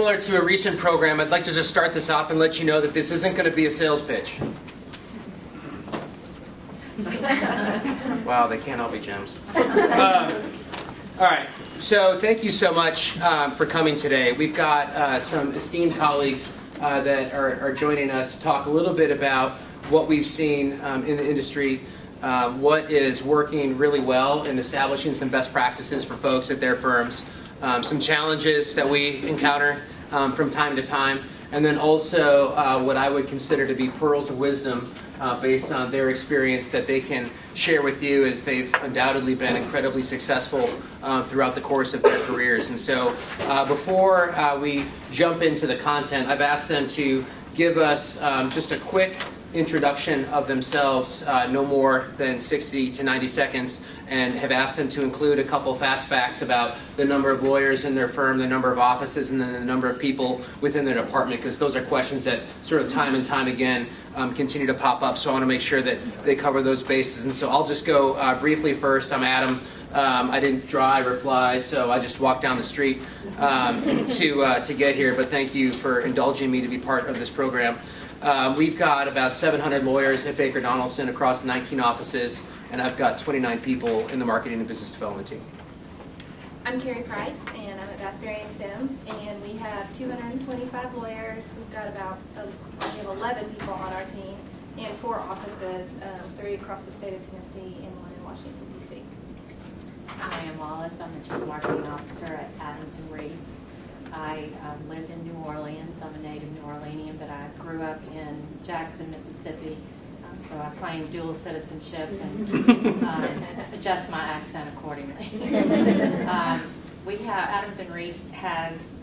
Similar to a recent program, I'd like to just start this off and let you know that this isn't going to be a sales pitch. Wow, they can't all be gems. All right, so thank you so much for coming today. We've got some esteemed colleagues that are joining us to talk a little bit about what we've seen in the industry, what is working really well in establishing some best practices for folks at their firms, some challenges that we encounter from time to time, and then also what I would consider to be pearls of wisdom based on their experience that they can share with you, as they've undoubtedly been incredibly successful throughout the course of their careers. And so before we jump into the content, I've asked them to give us just a quick introduction of themselves, no more than 60 to 90 seconds, and have asked them to include a couple fast facts about the number of lawyers in their firm, the number of offices, and then the number of people within their department, because those are questions that sort of time and time again continue to pop up. So I want to make sure that they cover those bases. And so I'll just go briefly first. I'm Adam. I didn't drive or fly, so I just walked down the street to get here, but thank you for indulging me to be part of this program. We've got about 700 lawyers at Baker Donelson across 19 offices, and I've got 29 people in the marketing and business development team. I'm Kerry Price, and I'm at Bassberry & Sims, and we have 225 lawyers. We've got about we have 11 people on our team and 4 offices, 3 across the state of Tennessee and 1 in Washington, D.C. Hi, I'm Wallace. I'm the Chief Marketing Officer at Adams & Reese. I live in New Orleans. I'm a native New Orleanian, but I grew up in Jackson, Mississippi, so I claim dual citizenship and adjust my accent accordingly. We have Adams & Reese has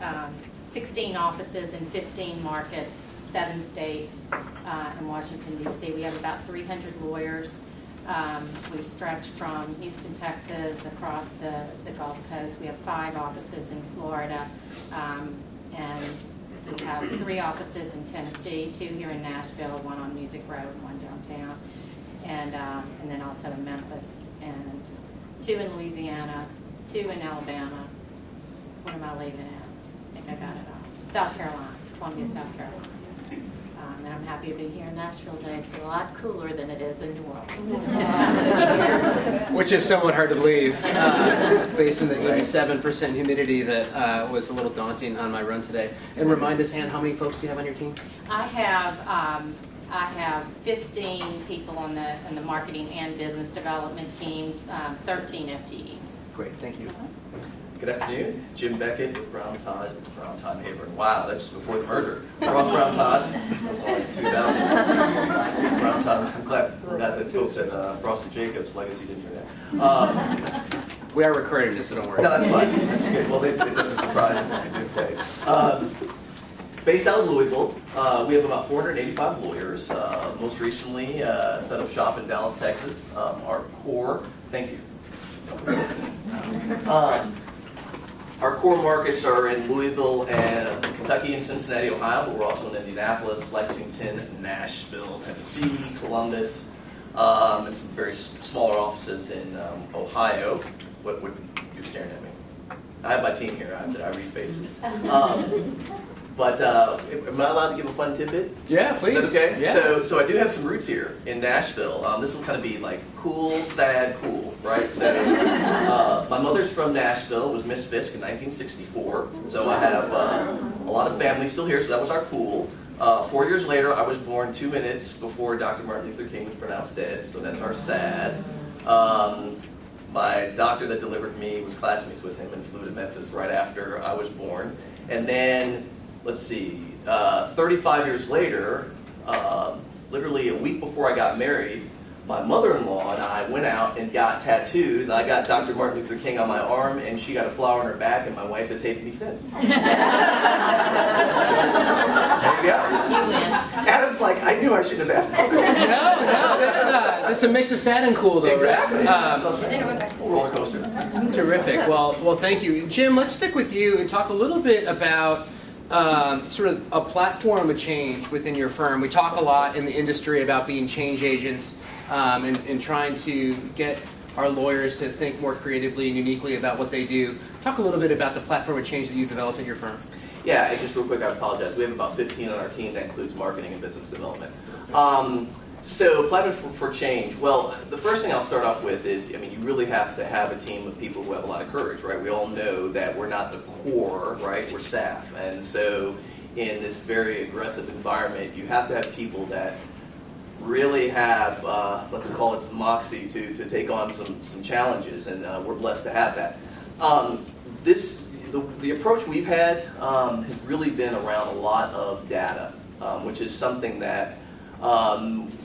16 offices in 15 markets, 7 states, and Washington, D.C. We have about 300 lawyers. We stretch from Houston, Texas, across the Gulf Coast. We have 5 offices in Florida, and we have 3 offices in Tennessee, 2 here in Nashville, 1 on Music Road, and 1 downtown, and then also in Memphis, and 2 in Louisiana, 2 in Alabama. What am I leaving out? I think I got it all. South Carolina, Columbia, South Carolina. And I'm happy to be here in Nashville today. It's a lot cooler than it is in New Orleans. Which is somewhat hard to believe, based on the 87% humidity that was a little daunting on my run today. And remind us, Han, how many folks do you have on your team? I have 15 people on the marketing and business development team, 13 FTEs. Great, thank you. Good afternoon, Jim Beckett with Brown Todd Neighbor. Wow, that's before the merger. Ross Brown Todd, that was only 2000. Brown Todd, I'm glad that folks at Frost & Jacobs Legacy didn't hear that. We are recording this, so don't worry. No, that's fine. That's good. Well, it doesn't surprise me if you do okay. Based out of Louisville, we have about 485 lawyers. Most recently, set up shop in Dallas, Texas. Our core, thank you. Our core markets are in Louisville and Kentucky and Cincinnati, Ohio, but we're also in Indianapolis, Lexington, Nashville, Tennessee, Columbus, and some very smaller offices in Ohio. What you're staring at me? I have my team here. I read faces. But am I allowed to give a fun tidbit? Yeah, please. Is that okay? Yeah. So I do have some roots here in Nashville. This will kind of be like cool, sad, cool, right? So my mother's from Nashville, was Miss Fisk in 1964. So I have a lot of family still here, so that was our cool. 4 years later, I was born 2 minutes before Dr. Martin Luther King was pronounced dead, so that's our sad. My doctor that delivered me was classmates with him and flew to Memphis right after I was born. And then, let's see, 35 years later, literally a week before I got married, my mother-in-law and I went out and got tattoos. I got Dr. Martin Luther King on my arm, and she got a flower on her back, and my wife has hated me since. There you go. You win. Adam's like, I knew I shouldn't have asked this. No, that's a mix of sad and cool, though, Exactly. right? Roller coaster. Terrific. Well, thank you. Jim, let's stick with you and talk a little bit about sort of a platform of change within your firm. We talk a lot in the industry about being change agents and trying to get our lawyers to think more creatively and uniquely about what they do. Talk a little bit about the platform of change that you've developed at your firm. Yeah, and just real quick, I apologize. We have about 15 on our team. That includes marketing and business development. So platforms for change. Well, the first thing I'll start off with is, I mean, you really have to have a team of people who have a lot of courage, right? We all know that we're not the core, right? We're staff. And so in this very aggressive environment, you have to have people that really have, let's call it some moxie to take on some challenges, and we're blessed to have that. The approach we've had has really been around a lot of data, which is something that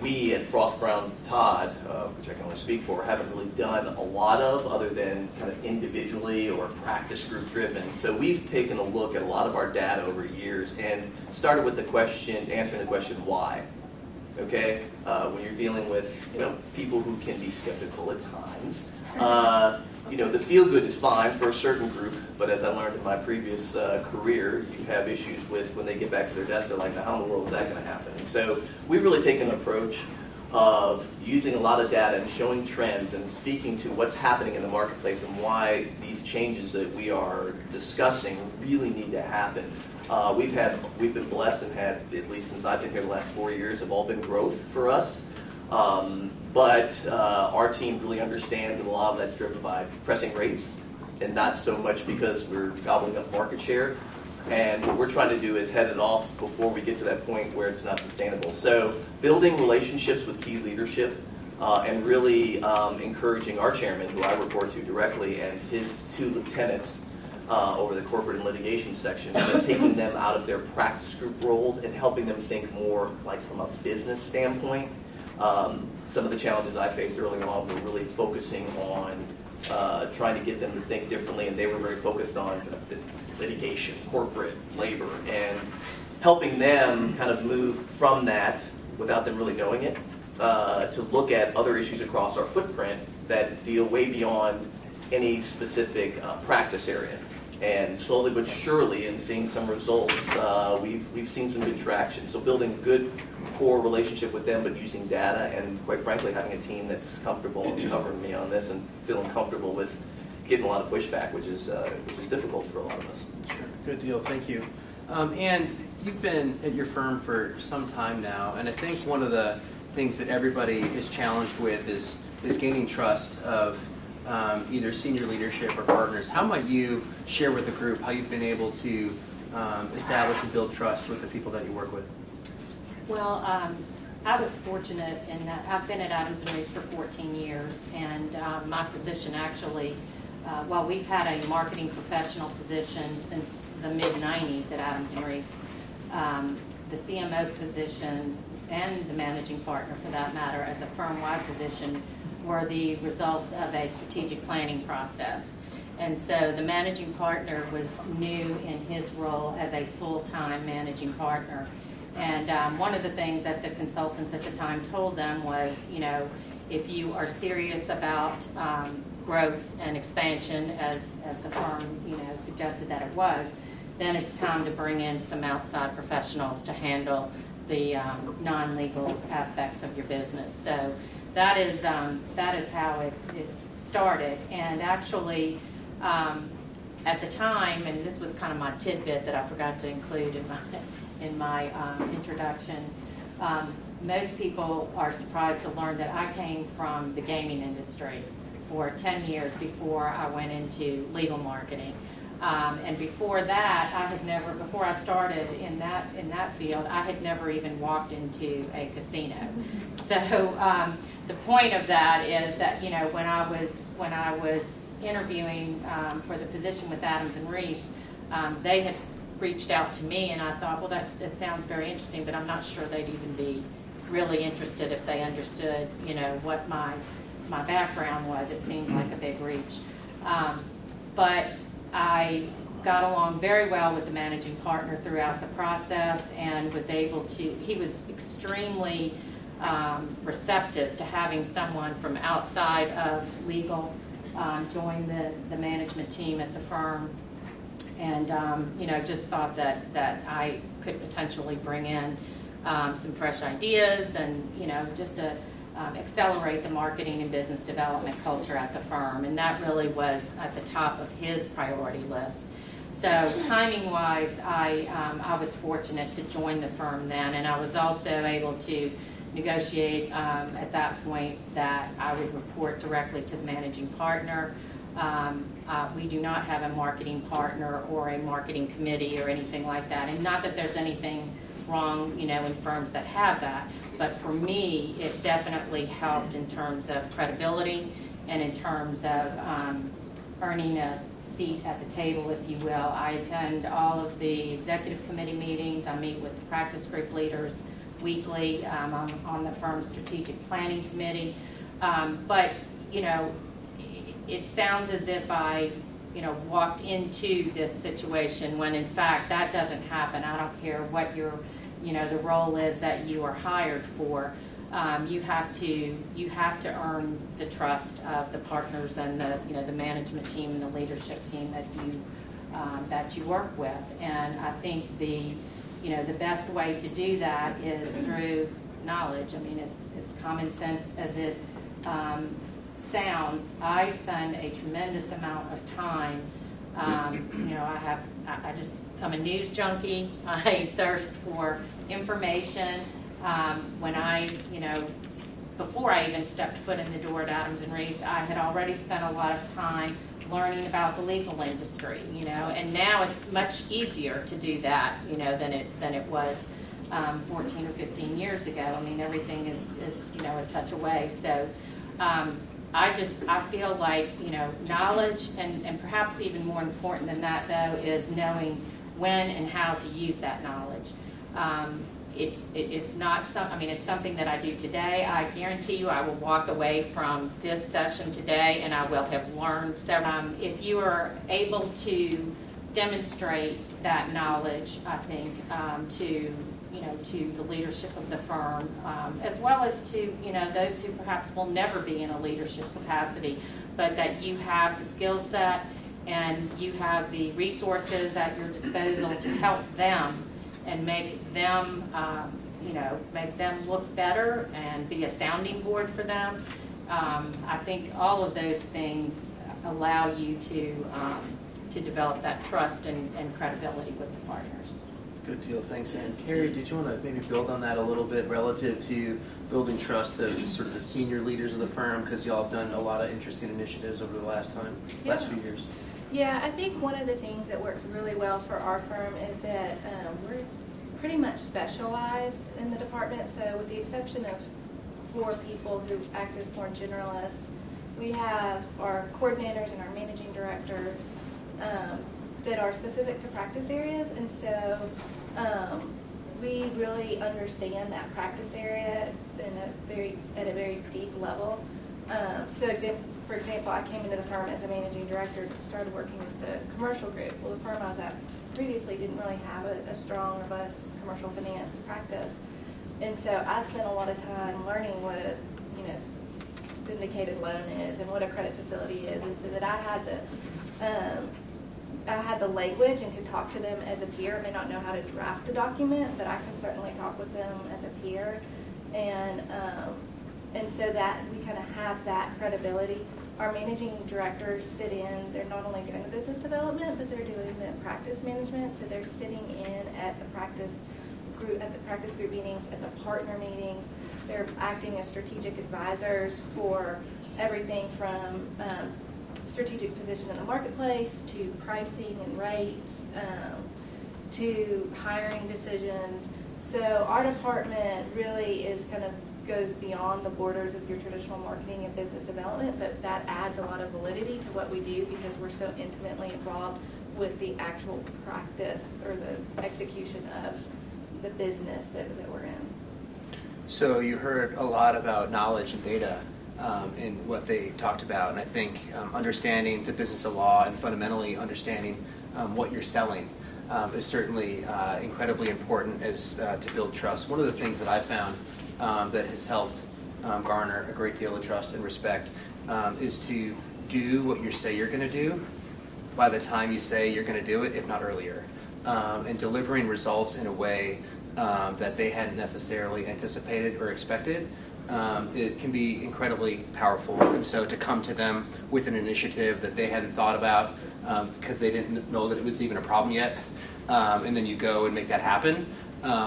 we at Frost Brown Todd, which I can only speak for, haven't really done a lot of other than kind of individually or practice group driven. So we've taken a look at a lot of our data over years and started with answering the question why. Okay, when you're dealing with people who can be skeptical at times, the feel good is fine for a certain group, but as I learned in my previous career, you have issues with when they get back to their desk, they're like, now how in the world is that going to happen? And so we've really taken an approach of using a lot of data and showing trends and speaking to what's happening in the marketplace and why these changes that we are discussing really need to happen. We've been blessed and had, at least since I've been here the last 4 years, have all been growth for us. But our team really understands that a lot of that's driven by pressing rates and not so much because we're gobbling up market share. And what we're trying to do is head it off before we get to that point where it's not sustainable. So building relationships with key leadership and really encouraging our chairman, who I report to directly, and his 2 lieutenants over the corporate and litigation section, and taking them out of their practice group roles and helping them think more like from a business standpoint. Some of the challenges I faced early on were really focusing on trying to get them to think differently, and they were very focused on the litigation, corporate, labor, and helping them kind of move from that without them really knowing it to look at other issues across our footprint that deal way beyond any specific practice area. And slowly but surely, in seeing some results, we've seen some good traction. So building a good core relationship with them, but using data, and quite frankly, having a team that's comfortable and covering me on this and feeling comfortable with getting a lot of pushback, which is difficult for a lot of us. Sure, good deal. Thank you. And you've been at your firm for some time now, and I think one of the things that everybody is challenged with is gaining trust of either senior leadership or partners. How might you share with the group how you've been able to establish and build trust with the people that you work with? Well, I was fortunate in that I've been at Adams & Reese for 14 years, and my position actually, while we've had a marketing professional position since the mid-90s at Adams & Reese, the CMO position and the managing partner, for that matter, as a firm-wide position, were the results of a strategic planning process. And so the managing partner was new in his role as a full-time managing partner. And one of the things that the consultants at the time told them was, if you are serious about growth and expansion, as the firm, suggested that it was, then it's time to bring in some outside professionals to handle the non-legal aspects of your business. So that is how it started. And actually, at the time, and this was kind of my tidbit that I forgot to include in my introduction, most people are surprised to learn that I came from the gaming industry for 10 years before I went into legal marketing. And before that, before I started in that field, I had never even walked into a casino. So the point of that is that when I was interviewing for the position with Adams & Reese, they had reached out to me, and I thought, well, that sounds very interesting, but I'm not sure they'd even be really interested if they understood, what my background was. It seemed like a big reach. But I got along very well with the managing partner throughout the process and was able to, he was extremely receptive to having someone from outside of legal join the management team at the firm. And, just thought that I could potentially bring in some fresh ideas and, just to accelerate the marketing and business development culture at the firm. And that really was at the top of his priority list. So timing-wise, I was fortunate to join the firm then, and I was also able to negotiate at that point that I would report directly to the managing partner. We do not have a marketing partner or a marketing committee or anything like that, and not that there's anything wrong, in firms that have that, but for me, it definitely helped in terms of credibility and in terms of earning a seat at the table, if you will. I attend all of the executive committee meetings. I meet with the practice group leaders weekly. I'm on the firm's strategic planning committee. But, it sounds as if I, walked into this situation when in fact that doesn't happen. I don't care what your, the role is that you are hired for. You have to earn the trust of the partners and the management team and the leadership team that you work with. And I think the best way to do that is through knowledge. I mean, as common sense as it sounds, I spend a tremendous amount of time. I'm a news junkie. I thirst for information. When before I even stepped foot in the door at Adams and Reese, I had already spent a lot of time learning about the legal industry, and now it's much easier to do that, than it was 14 or 15 years ago. I mean, everything is a touch away. So I feel like, knowledge, and perhaps even more important than that, though, is knowing when and how to use that knowledge. It's not it's something that I do today. I guarantee you I will walk away from this session today and I will have learned several. If you are able to demonstrate that knowledge, I think, to the leadership of the firm, as well as to, those who perhaps will never be in a leadership capacity, but that you have the skill set and you have the resources at your disposal to help them and make them, make them look better and be a sounding board for them. I think all of those things allow you to develop that trust and credibility with the partners. Good deal, thanks. And Kerry, did you want to maybe build on that a little bit relative to building trust of sort of the senior leaders of the firm, because y'all have done a lot of interesting initiatives over the last few years? Yeah, I think one of the things that works really well for our firm is that we're pretty much specialized in the department. So with the exception of 4 people who act as more generalists, we have our coordinators and our managing directors that are specific to practice areas. And so we really understand that practice area at a very deep level. For example, I came into the firm as a managing director, started working with the commercial group. Well, the firm I was at previously didn't really have a strong, robust commercial finance practice. And so I spent a lot of time learning what a syndicated loan is and what a credit facility is, and so that I had the language and could talk to them as a peer. I may not know how to draft a document, but I can certainly talk with them as a peer. And so that we kind of have that credibility. Our managing directors sit in, they're not only doing the business development, but they're doing the practice management. So they're sitting in at the practice group meetings, at the partner meetings. They're acting as strategic advisors for everything from strategic position in the marketplace to pricing and rates to hiring decisions. So our department really goes beyond the borders of your traditional marketing and business development, but that adds a lot of validity to what we do because we're so intimately involved with the actual practice or the execution of the business that we're in. So you heard a lot about knowledge and data in what they talked about, and I think understanding the business of law and fundamentally understanding what you're selling is certainly incredibly important to build trust. One of the things that I found that has helped garner a great deal of trust and respect is to do what you say you're going to do by the time you say you're going to do it, if not earlier, and delivering results in a way that they hadn't necessarily anticipated or expected. It can be incredibly powerful, and so to come to them with an initiative that they hadn't thought about because they didn't know that it was even a problem yet. And then you go and make that happen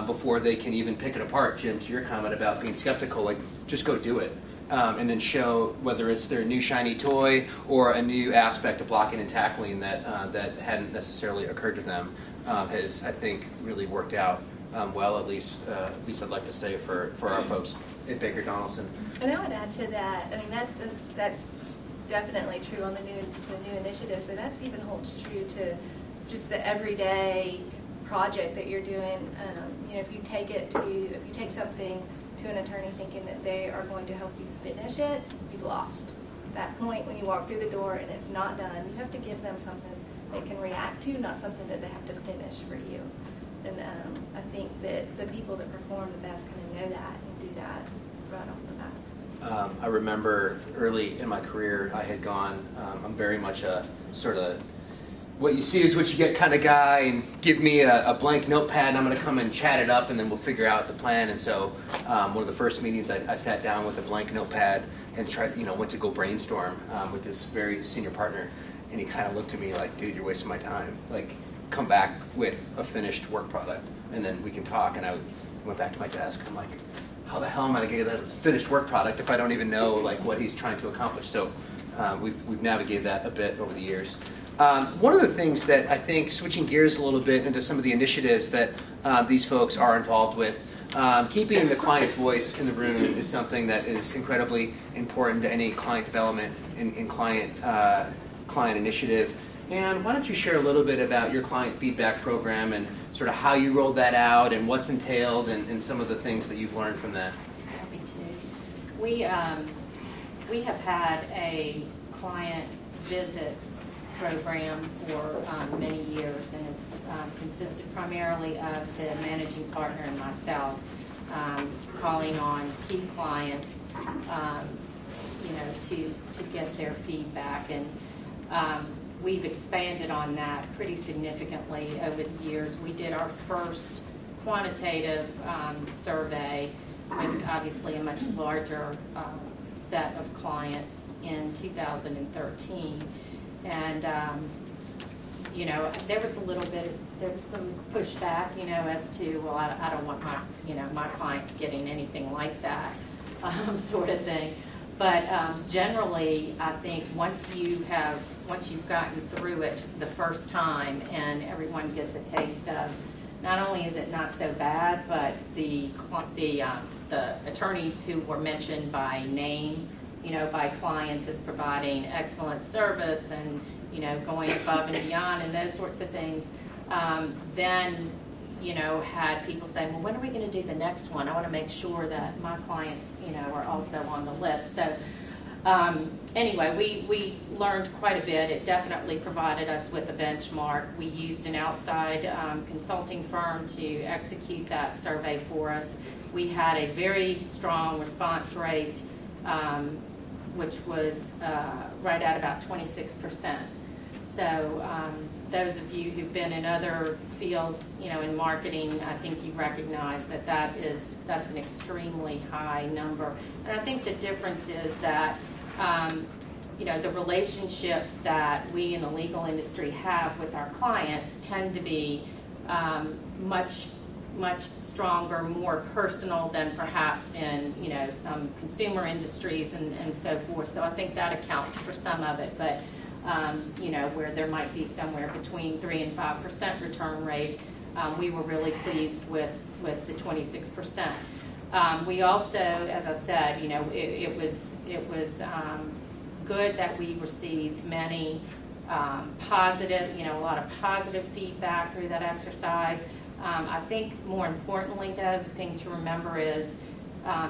before they can even pick it apart. Jim, to your comment about being skeptical, like just go do it. And then show whether it's their new shiny toy or a new aspect of blocking and tackling that that hadn't necessarily occurred to them has, I think, really worked out well. At least I'd like to say for our folks at Baker Donelson. And I would add to that. I mean, that's definitely true on the new initiatives, but that's even holds true to just the everyday project that you're doing. If you take something to an attorney thinking that they are going to help you finish it, you've lost. That point when you walk through the door and it's not done, you have to give them something they can react to, not something that they have to finish for you. And I think that the people that perform the best kind of know that and do that right off the bat. I remember early in my career, I had gone, I'm very much a sort of what you see is what you get kind of guy, and give me a blank notepad and I'm going to come and chat it up and then we'll figure out the plan. And so one of the first meetings I sat down with a blank notepad and went to go brainstorm with this very senior partner, and he kind of looked at me like, dude, you're wasting my time. Like, come back with a finished work product and then we can talk. And I went back to my desk and I'm like, how the hell am I going to get a finished work product if I don't even know like what he's trying to accomplish? So we've navigated that a bit over the years. One of the things that I think, switching gears a little bit into some of the initiatives that these folks are involved with, keeping the client's voice in the room is something that is incredibly important to any client development and client initiative. And why don't you share a little bit about your client feedback program and sort of how you rolled that out and what's entailed and some of the things that you've learned from that? Happy to. We have had a client visit program for many years, and it's consisted primarily of the managing partner and myself calling on key clients, to get their feedback. And we've expanded on that pretty significantly over the years. We did our first quantitative survey with obviously a much larger set of clients in 2013. And, there was some pushback, as to, well, I don't want my clients getting anything like that, sort of thing. But generally, I think once you've gotten through it the first time and everyone gets a taste of, not only is it not so bad, but the attorneys who were mentioned by name, by clients as providing excellent service and, going above and beyond and those sorts of things, then, had people saying, well, when are we going to do the next one? I want to make sure that my clients, are also on the list. So anyway, we learned quite a bit. It definitely provided us with a benchmark. We used an outside consulting firm to execute that survey for us. We had a very strong response rate, which was right at about 26%. So those of you who've been in other fields, in marketing, I think you recognize that's an extremely high number. And I think the difference is that, the relationships that we in the legal industry have with our clients tend to be much stronger, more personal than perhaps in, some consumer industries and so forth. So I think that accounts for some of it. But, where there might be somewhere between 3 and 5% return rate, we were really pleased with the 26%. We also, as I said, it was good that we received many positive, a lot of positive feedback through that exercise. I think more importantly, though, the thing to remember is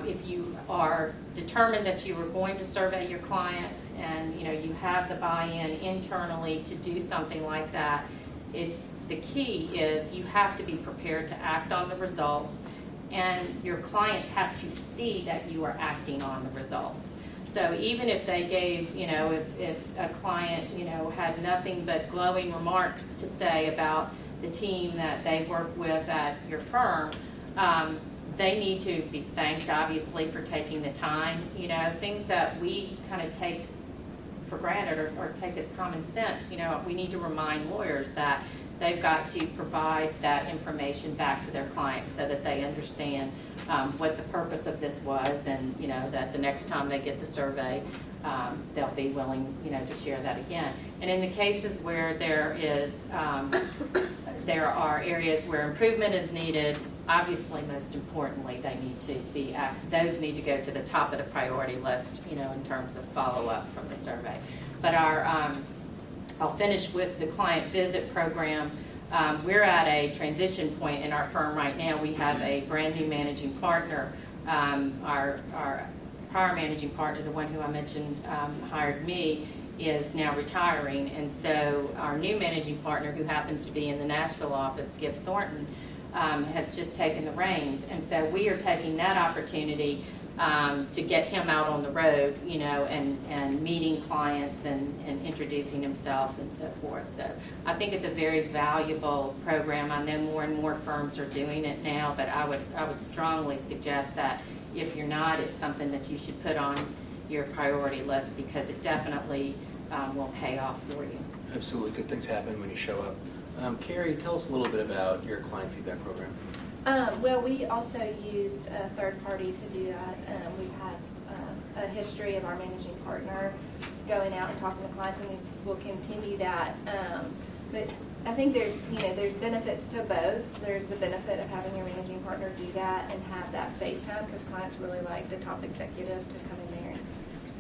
if you are determined that you are going to survey your clients and you have the buy-in internally to do something like that, the key is you have to be prepared to act on the results, and your clients have to see that you are acting on the results. So even if they gave, if a client, had nothing but glowing remarks to say about the team that they work with at your firm, they need to be thanked, obviously, for taking the time. Things that we kind of take for granted or take as common sense. You know, we need to remind lawyers that they've got to provide that information back to their clients so that they understand what the purpose of this was, and you know that the next time they get the survey, they'll be willing, you know, to share that again. And in the cases where there are areas where improvement is needed, obviously, most importantly, they need to be those need to go to the top of the priority list, you know, in terms of follow-up from the survey. But I'll finish with the client visit program. We're at a transition point in our firm right now. We have a brand new managing partner. Our prior managing partner, the one who I mentioned hired me, is now retiring. And so our new managing partner, who happens to be in the Nashville office, Giff Thornton, has just taken the reins. And so we are taking that opportunity to get him out on the road, you know, and meeting clients and introducing himself and so forth. So I think it's a very valuable program. I know more and more firms are doing it now, but I would strongly suggest that if you're not, it's something that you should put on your priority list, because it definitely will pay off for you. Absolutely. Good things happen when you show up. Kerry, tell us a little bit about your client feedback program. Well, we also used a third party to do that. We've had a history of our managing partner going out and talking to clients, and we will continue that. But I think there's benefits to both. There's the benefit of having your managing partner do that and have that face time, because clients really like the top executive to come in there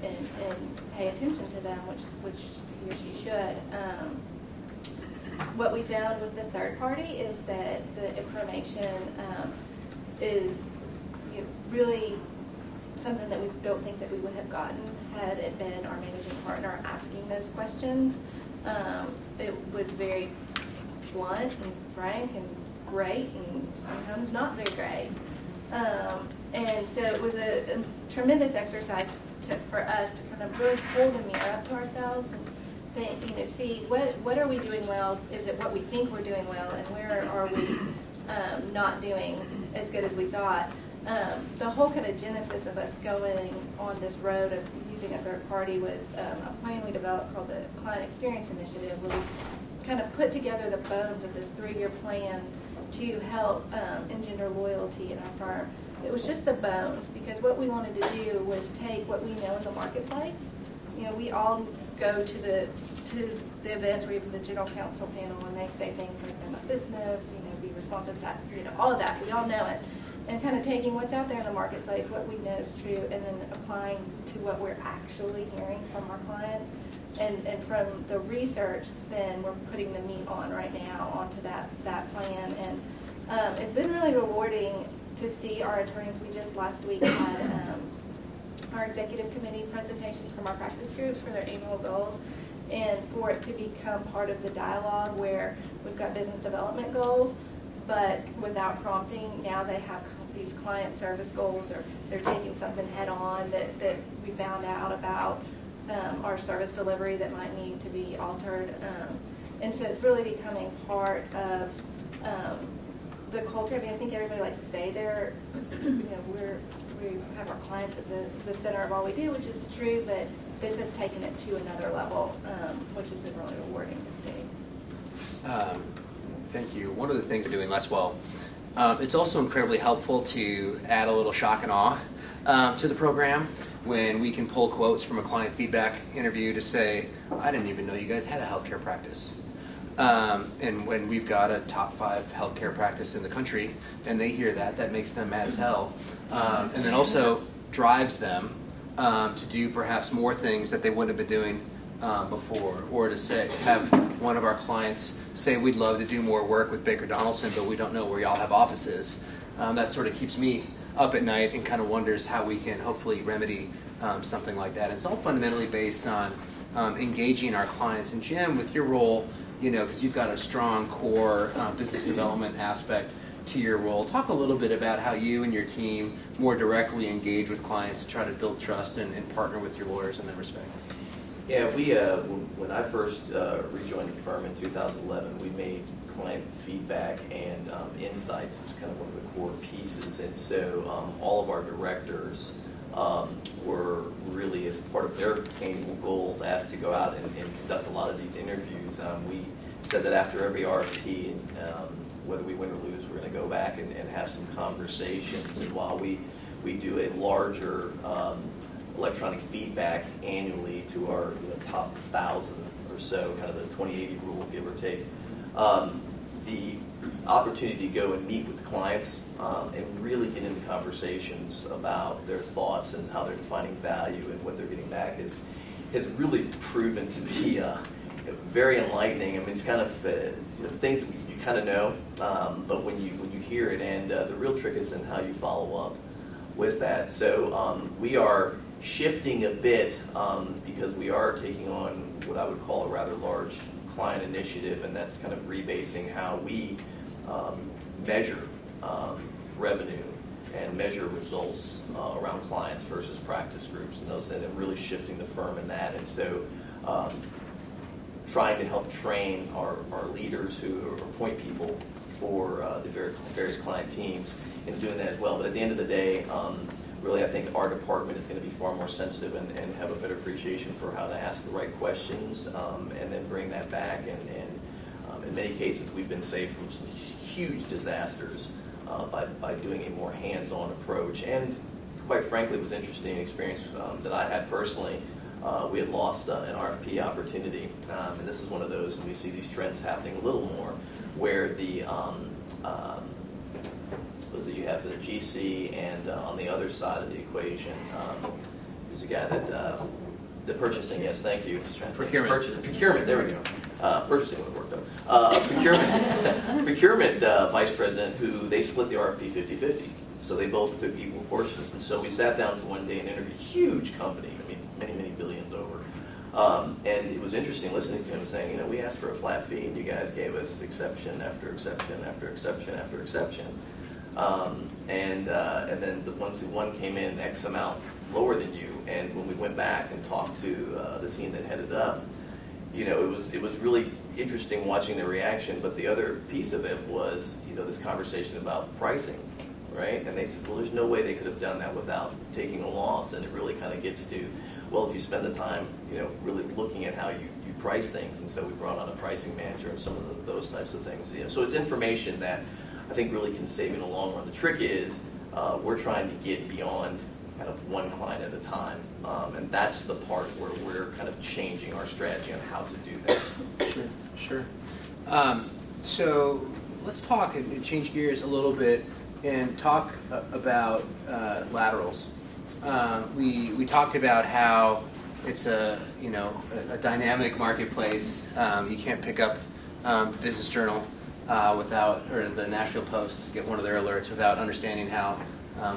and pay attention to them, which he or she should. What we found with the third party is that the information is really something that we don't think that we would have gotten had it been our managing partner asking those questions. It was very blunt and frank and great, and sometimes not very great. And so it was a tremendous exercise for us to kind of really hold a mirror up to ourselves and think, see what are we doing well? Is it what we think we're doing well, and where are we not doing as good as we thought? The whole kind of genesis of us going on this road of using a third party was a plan we developed called the Client Experience Initiative, where we kind of put together the bones of this 3-year plan to help engender loyalty in our firm. It was just the bones, because what we wanted to do was take what we know in the marketplace. We all go to the events where you have the general counsel panel, and they say things like know my business, be responsive to that, all of that. We all know it. And kind of taking what's out there in the marketplace, what we know is true, and then applying to what we're actually hearing from our clients. And from the research, then we're putting the meat on right now onto that plan. And it's been really rewarding to see our attorneys. We just last week had our executive committee presentation from our practice groups for their annual goals, and for it to become part of the dialogue where we've got business development goals, but without prompting, now they have these client service goals, or they're taking something head on that we found out about our service delivery that might need to be altered. And so it's really becoming part of the culture. I think everybody likes to say we have our clients at the center of all we do, which is true, but this has taken it to another level, which has been really rewarding to see. Thank you. One of the things we're doing less well, it's also incredibly helpful to add a little shock and awe to the program when we can pull quotes from a client feedback interview to say, I didn't even know you guys had a healthcare practice. And when we've got a top 5 healthcare practice in the country and they hear that makes them mad as hell. And then also drives them to do perhaps more things that they wouldn't have been doing before, or to have one of our clients say, we'd love to do more work with Baker Donelson, but we don't know where y'all have offices. That sort of keeps me up at night and kind of wonders how we can hopefully remedy something like that. And it's all fundamentally based on engaging our clients. And Jim, with your role, because you've got a strong core business development aspect to your role, talk a little bit about how you and your team more directly engage with clients to try to build trust and partner with your lawyers in that respect. Yeah, we when I first rejoined the firm in 2011, we made client feedback and insights as kind of one of the core pieces. And so all of our directors were really, as part of their annual goals, asked to go out and conduct a lot of these interviews. We said that after every RFP, whether we win or lose, we're going to go back and have some conversations. And while we do a larger electronic feedback annually to our top 1,000 or so, kind of the 20/80 rule, give or take, the opportunity to go and meet with clients and really get into conversations about their thoughts and how they're defining value and what they're getting back has really proven to be very enlightening. I mean, it's kind of things that you kind of know, but when you hear it, and the real trick is in how you follow up with that. So we are shifting a bit because we are taking on what I would call a rather large client initiative, and that's kind of rebasing how we measure revenue and measure results around clients versus practice groups and those, and really shifting the firm in that. And so trying to help train our leaders who are point people for the various client teams in doing that as well. But at the end of the day, really I think our department is going to be far more sensitive and have a better appreciation for how to ask the right questions and then bring that back. And in many cases we've been saved from some huge disasters by doing a more hands-on approach. And quite frankly, it was an interesting experience that I had personally. We had lost an RFP opportunity, and this is one of those, and we see these trends happening a little more, where the suppose that you have the GC, and on the other side of the equation, there's a guy that the purchasing. Yes, thank you. Procurement. There we go. Purchasing would have worked out. Procurement vice president, who they split the RFP 50-50. So they both took equal portions. And so we sat down for one day and interviewed a huge company, I mean, many billions over. And it was interesting listening to him saying, we asked for a flat fee and you guys gave us exception after exception after exception after exception. And then the ones who won came in X amount lower than you. And when we went back and talked to the team that headed up, it was really interesting watching their reaction. But the other piece of it was, this conversation about pricing. Right? And they said, well, there's no way they could have done that without taking a loss. And it really kind of gets to, well, if you spend the time, really looking at how you price things. And so we brought on a pricing manager and some of those types of things. So it's information that I think really can save you in the long run. The trick is we're trying to get beyond kind of one client at a time. And that's the part where we're kind of changing our strategy on how to do that. Sure. So let's talk and change gears a little bit and talk about laterals. We talked about how it's a dynamic marketplace. You can't pick up the Business Journal or the Nashville Post, get one of their alerts without understanding how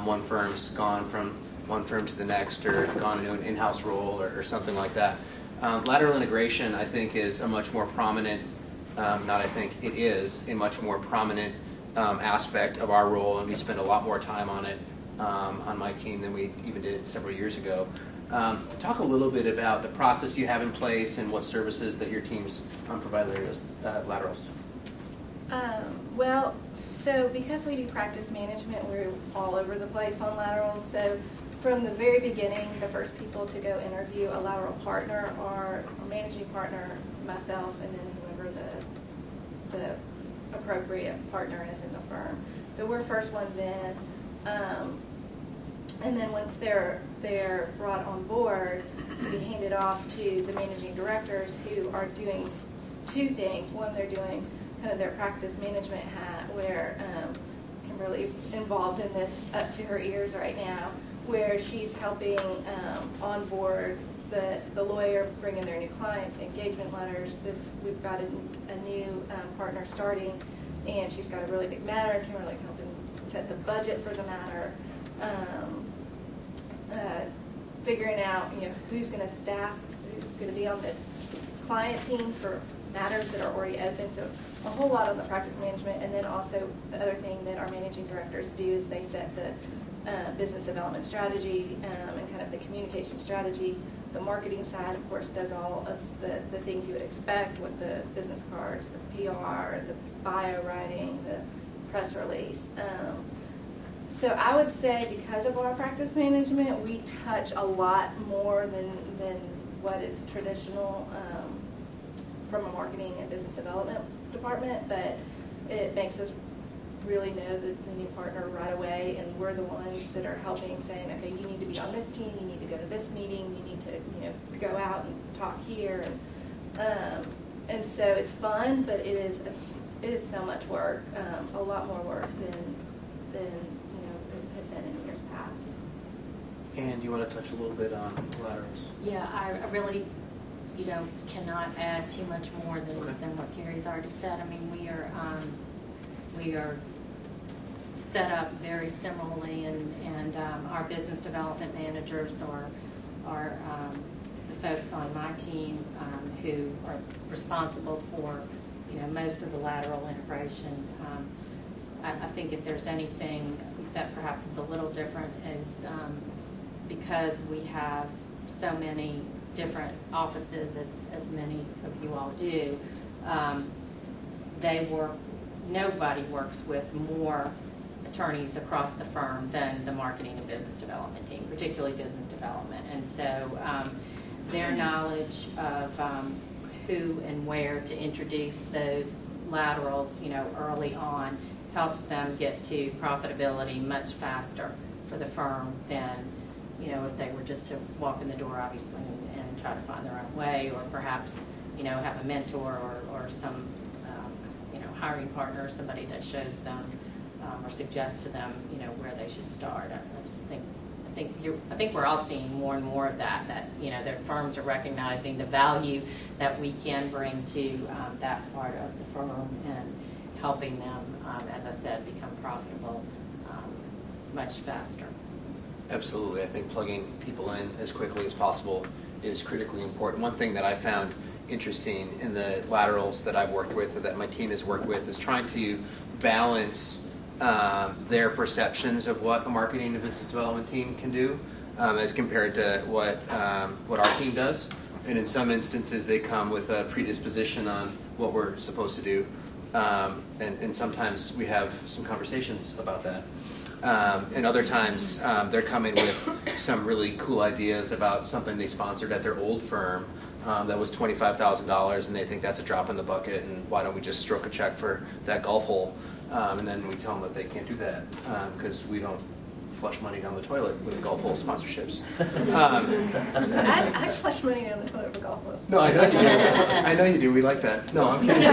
one firm's gone from one firm to the next or gone into an in-house role or something like that. Lateral integration, I think, is a much more prominent, it is a much more prominent aspect of our role, and we spend a lot more time on it on my team than we even did several years ago. Talk a little bit about the process you have in place and what services that your teams provide laterals. Well, so because we do practice management, we're all over the place on laterals. So from the very beginning, the first people to go interview a lateral partner are a managing partner, myself, and then whoever the appropriate partner is in the firm. So we're first ones in, and then once they're brought on board, we hand it off to the managing directors, who are doing two things. One, they're doing kind of their practice management hat, where Kimberly's involved in this up to her ears right now, where she's helping onboard the lawyer, bringing their new clients, engagement letters. We've got a new partner starting, and she's got a really big matter. Kimberly's helping set the budget for the matter, figuring out who's going to staff, who's going to be on the client teams for matters that are already open. So a whole lot on the practice management, and then also the other thing that our managing directors do is they set the business development strategy and kind of the communication strategy. The marketing side, of course, does all of the things you would expect with the business cards, the PR, the bio writing, the press release. So I would say because of our practice management, we touch a lot more than what is traditional from a marketing and business development department, but it makes us really know the new partner right away, and we're the ones that are helping, saying, okay, you need to be on this team, you need to go to this meeting, you need to go out and talk here, and so it's fun, but it is so much work, a lot more work than it had been in years past. And you want to touch a little bit on laterals? Yeah, I really, cannot add too much more than what Kerry's already said. I mean, we are set up very similarly, and our business development managers are the folks on my team who are responsible for most of the lateral integration. I think if there's anything that perhaps is a little different is because we have so many different offices, as many of you all do, nobody works with more attorneys across the firm than the marketing and business development team, particularly business development. And so their knowledge of who and where to introduce those laterals, early on, helps them get to profitability much faster for the firm than, if they were just to walk in the door, obviously, and try to find their own way, or perhaps, have a mentor or some, hiring partner, or somebody that shows them or suggests to them, where they should start. I think we're all seeing more and more of that their firms are recognizing the value that we can bring to that part of the firm and helping them, as I said, become profitable much faster. Absolutely. I think plugging people in as quickly as possible is critically important. One thing that I found interesting in the laterals that I've worked with, or that my team has worked with, is trying to balance their perceptions of what a marketing and business development team can do as compared to what our team does. And in some instances, they come with a predisposition on what we're supposed to do. And sometimes we have some conversations about that. And other times, they're coming with some really cool ideas about something they sponsored at their old firm that was $25,000, and they think that's a drop in the bucket, and why don't we just stroke a check for that golf hole? And then we tell them that they can't do that because we don't flush money down the toilet with golf hole sponsorships. I flush money down the toilet for golf holes. No, I know you do. I know you do. We like that. No, I'm kidding.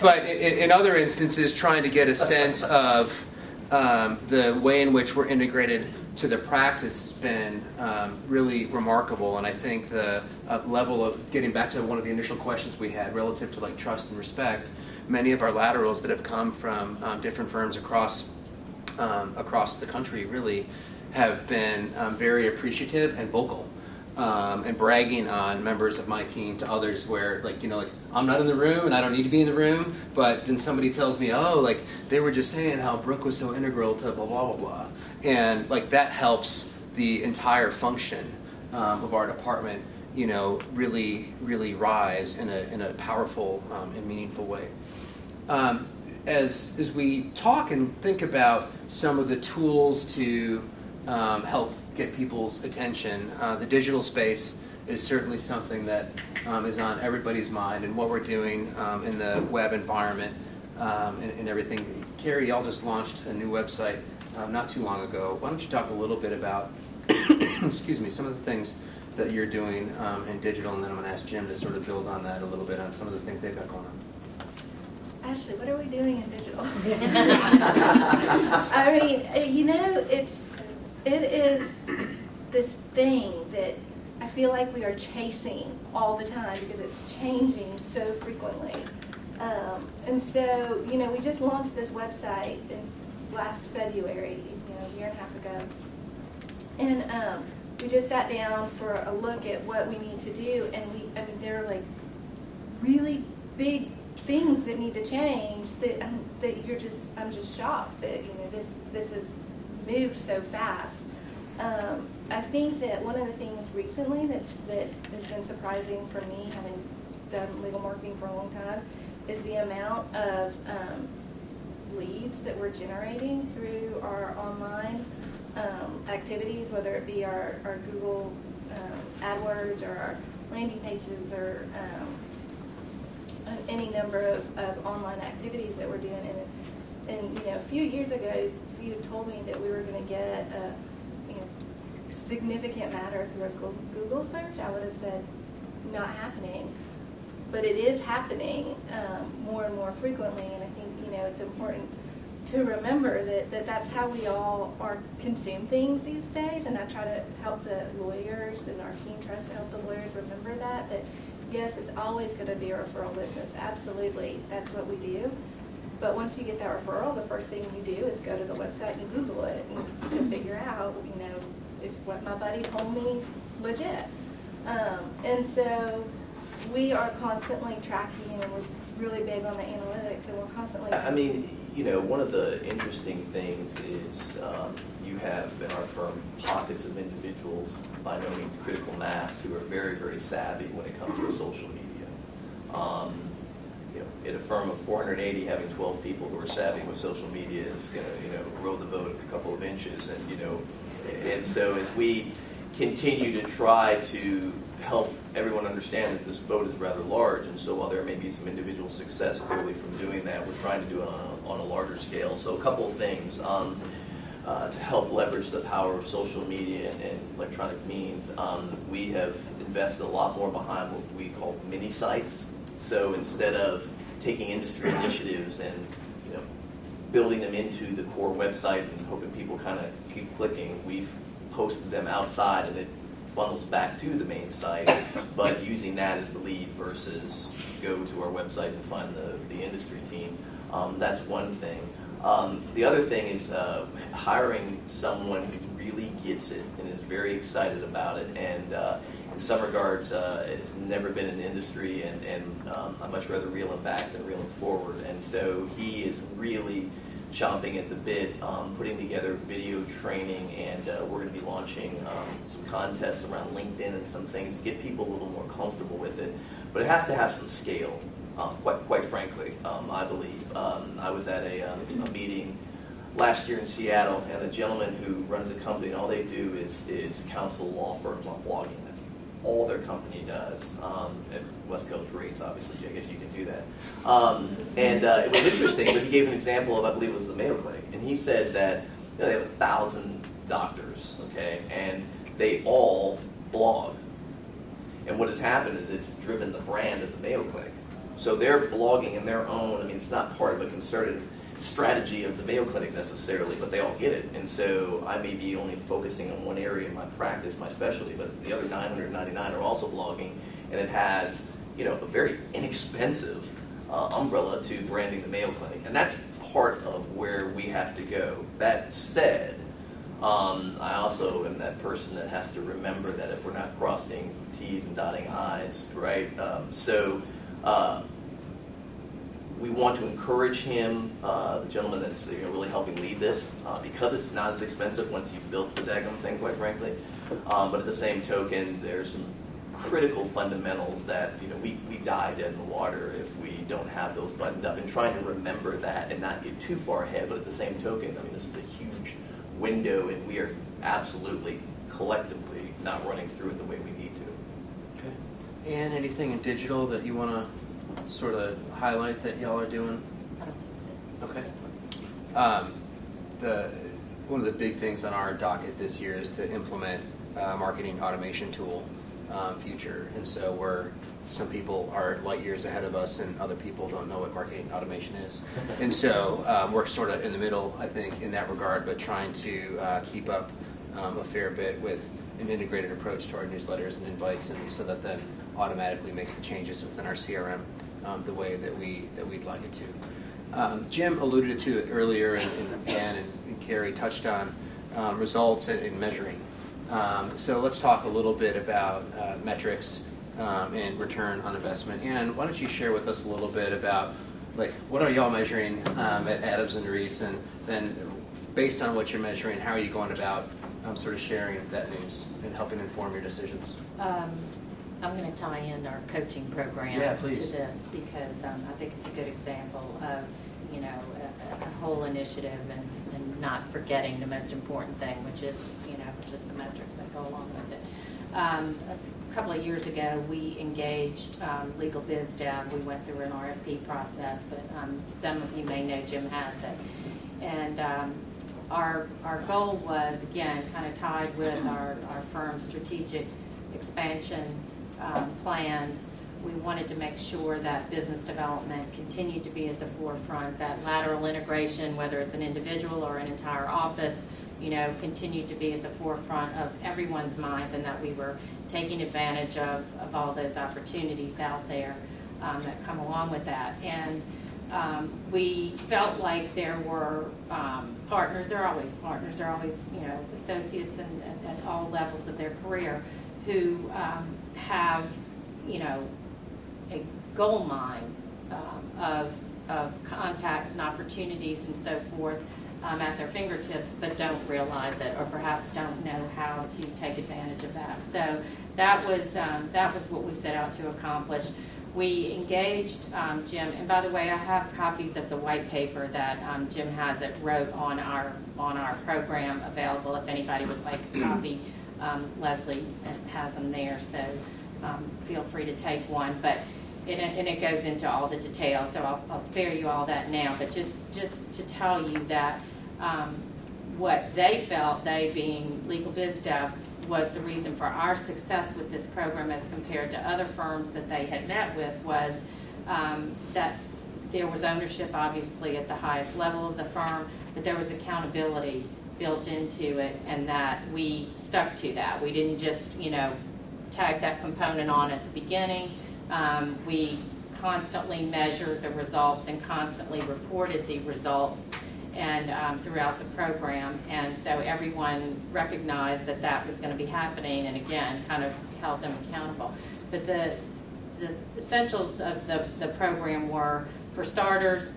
But in other instances, trying to get a sense of the way in which we're integrated to the practice has been really remarkable. And I think the level of, getting back to one of the initial questions we had relative to like trust and respect, many of our laterals that have come from different firms across the country really have been very appreciative and vocal. And bragging on members of my team to others where, like, I'm not in the room and I don't need to be in the room, but then somebody tells me, they were just saying how Brooke was so integral to blah, blah, blah, blah. And, that helps the entire function of our department, really, really rise in a powerful and meaningful way. As we talk and think about some of the tools to help get people's attention, the digital space is certainly something that is on everybody's mind, and what we're doing in the web environment and everything. Kerry, y'all just launched a new website not too long ago. Why don't you talk a little bit about excuse me, some of the things that you're doing in digital, and then I'm going to ask Jim to sort of build on that a little bit on some of the things they've got going on. Ashley, what are we doing in digital? I mean, it is this thing that I feel like we are chasing all the time because it's changing so frequently. And so, we just launched this website last February, a year and a half ago. And we just sat down for a look at what we need to do, and there are like really big things that need to change that I'm just shocked that this has moved so fast. I think that one of the things recently that has been surprising for me, having done legal marketing for a long time, is the amount of leads that we're generating through our online activities, whether it be our Google AdWords or our landing pages or any number of online activities that we're doing. And a few years ago, if you had told me that we were going to get a significant matter through a Google search, I would have said not happening. But it is happening more and more frequently, and I think it's important to remember that that's how we all consume things these days. And I try to help the lawyers, and our team tries to help the lawyers remember that yes, it's always going to be a referral business. Absolutely, that's what we do. But once you get that referral, the first thing you do is go to the website and Google it and to figure out, is what my buddy told me legit? And so we are constantly tracking, and we're really big on the analytics, and we're constantly... I mean, one of the interesting things is you have in our firm pockets of individuals, by no means critical mass, who are very, very savvy when it comes to social media. In a firm of 480, having 12 people who are savvy with social media is going to, row the boat a couple of inches. And so as we continue to try to help everyone understand that this boat is rather large, and so while there may be some individual success clearly from doing that, we're trying to do it on a larger scale. So a couple of things to help leverage the power of social media and electronic means. We have invested a lot more behind what we call mini sites. So instead of taking industry initiatives and building them into the core website and hoping people kind of keep clicking, we've posted them outside and it funnels back to the main site, but using that as the lead versus go to our website and find the industry team. That's one thing. The other thing is hiring someone who really gets it and is very excited about it, and in some regards has never been in the industry, and I'd much rather reel him back than reel him forward. And so he is really chomping at the bit, putting together video training, and we're going to be launching some contests around LinkedIn and some things to get people a little more comfortable with it. But it has to have some scale, quite frankly, I believe. I was at a meeting last year in Seattle, and a gentleman who runs a company, and all they do is counsel law firms on blogging. That's all their company does. At West Coast rates, obviously, I guess you can do that. And it was interesting, but he gave an example of, I believe it was the Mayo Clinic, and he said that they have 1,000 doctors, okay, and they all blog. And what has happened is it's driven the brand of the Mayo Clinic. So they're blogging in their own, it's not part of a concerted strategy of the Mayo Clinic necessarily, but they all get it. And so I may be only focusing on one area in my practice, my specialty, but the other 999 are also blogging, and it has, a very inexpensive umbrella to branding the Mayo Clinic. And that's part of where we have to go. That said, I also am that person that has to remember that if we're not crossing T's and dotting I's, right? We want to encourage him, the gentleman that's really helping lead this, because it's not as expensive once you've built the daggum thing, quite frankly. But at the same token, there's some critical fundamentals that we die dead in the water if we don't have those buttoned up. And trying to remember that and not get too far ahead. But at the same token, this is a huge window, and we are absolutely collectively not running through it the way we need to. Okay. And anything in digital that you want to sort of highlight that y'all are doing? I don't think so. Okay. One of the big things on our docket this year is to implement a marketing automation tool future. And so some people are light years ahead of us, and other people don't know what marketing automation is. And so we're sort of in the middle, I think, in that regard, but trying to keep up a fair bit with an integrated approach to our newsletters and invites, and so that then automatically makes the changes within our CRM the way that we'd like it to. Jim alluded to it earlier, and Dan and Kerry touched on results and measuring. So let's talk a little bit about metrics and return on investment. And why don't you share with us a little bit about what are y'all measuring at Adams and Reese, and then based on what you're measuring, how are you going about sort of sharing that news and helping inform your decisions? I'm going to tie in our coaching program to this, because I think it's a good example of, a whole initiative and not forgetting the most important thing, which is the metrics that go along with it. A couple of years ago, we engaged Legal Biz Dev. We went through an RFP process, but some of you may know Jim Hassett. And our goal was, again, kind of tied with our firm's strategic expansion plans. We wanted to make sure that business development continued to be at the forefront, that lateral integration, whether it's an individual or an entire office, continued to be at the forefront of everyone's minds, and that we were taking advantage of all those opportunities out there that come along with that. And we felt like there were partners. There are always partners. There are always associates at all levels of their career who have a gold mine of contacts and opportunities and so forth at their fingertips, but don't realize it, or perhaps don't know how to take advantage of that. So that was what we set out to accomplish. We engaged Jim, and by the way, I have copies of the white paper that Jim Hassett wrote on our program available if anybody would like a copy. Leslie has them there, so feel free to take one. But it goes into all the details, so I'll spare you all that now. But just to tell you that what they felt, they being Legal Biz Dev, was the reason for our success with this program as compared to other firms that they had met with, was that there was ownership, obviously, at the highest level of the firm, but there was accountability built into it, and that we stuck to that. We didn't just, tag that component on at the beginning. We constantly measured the results and constantly reported the results and throughout the program, and so everyone recognized that that was going to be happening, and again, kind of held them accountable. But the essentials of the program were, for starters,